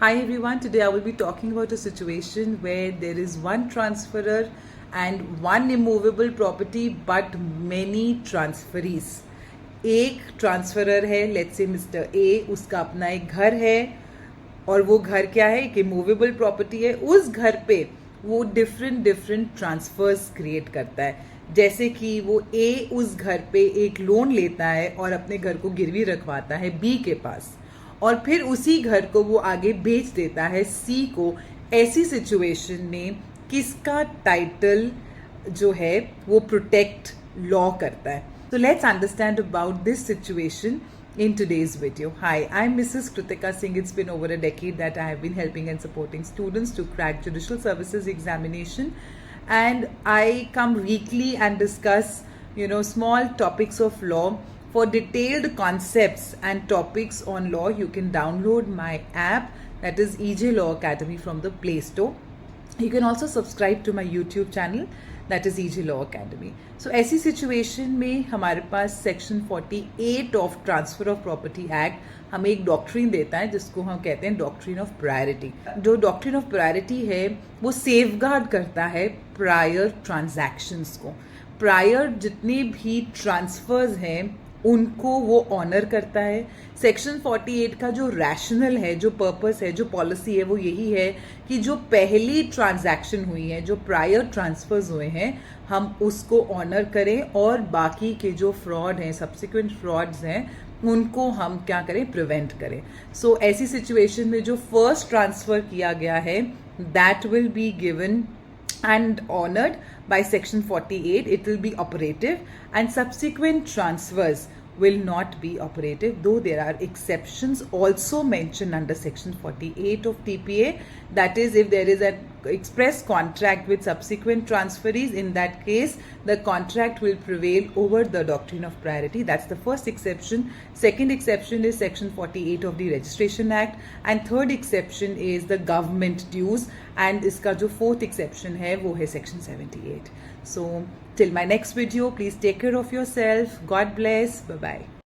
Hi everyone, today I will be talking about a situation where there is one transferor and one immovable property but many transferees. एक transferor है, let's say mister A, उसका अपना एक घर है और वो घर क्या है, एक इमूवेबल प्रॉपर्टी है. उस घर पे वो डिफरेंट डिफरेंट ट्रांसफर्स क्रिएट करता है. जैसे कि वो ए उस घर पे एक लोन लेता है और अपने घर को गिरवी रखवाता है बी के पास और फिर उसी घर को वो आगे बेच देता है सी को. ऐसी सिचुएशन में किसका टाइटल जो है वो प्रोटेक्ट लॉ करता है. So let's understand about this situation in today's video. Hi, I'm Mrs. Kritika Singh. It's been over a decade that I have been helping and supporting students to crack judicial services examination, and I come weekly and discuss small topics of law. For detailed concepts and topics on law, you can download my app, that is EJ Law Academy, from the Play Store. You can also subscribe to my YouTube channel, that is EJ Law Academy. So ऐसी situation में हमारे पास section 48 of transfer of property act हमें एक doctrine देता है जिसको हम कहते हैं डॉक्ट्रिन ऑफ प्रायोरिटी. जो डॉक्ट्रिन ऑफ प्रायोरिटी है वो सेफगार्ड करता है प्रायर ट्रांजैक्शंस को. प्रायर जितने भी ट्रांसफर्स हैं उनको वो ऑनर करता है. सेक्शन 48 का जो रैशनल है, जो पर्पस है, जो पॉलिसी है, वो यही है कि जो पहली ट्रांजैक्शन हुई है, जो प्रायर ट्रांसफर्स हुए हैं, हम उसको ऑनर करें और बाकी के जो फ्रॉड हैं, सब्सिक्वेंट फ्रॉड्स हैं, उनको हम क्या करें, प्रिवेंट करें. सो ऐसी सिचुएशन में जो फर्स्ट ट्रांसफर किया गया है that will be given and honored by section 48. It will be operative, and subsequent transfers will not be operative, though there are exceptions also mentioned under section 48 of TPA. That is, if there is an express contract with subsequent transferees, in that case the contract will prevail over the doctrine of priority. That's the first exception. Second exception is section 48 of the Registration Act, and third exception is the government dues, and iska jo fourth exception hai wo hai section 78. So till my next video, please take care of yourself. God bless. Bye bye.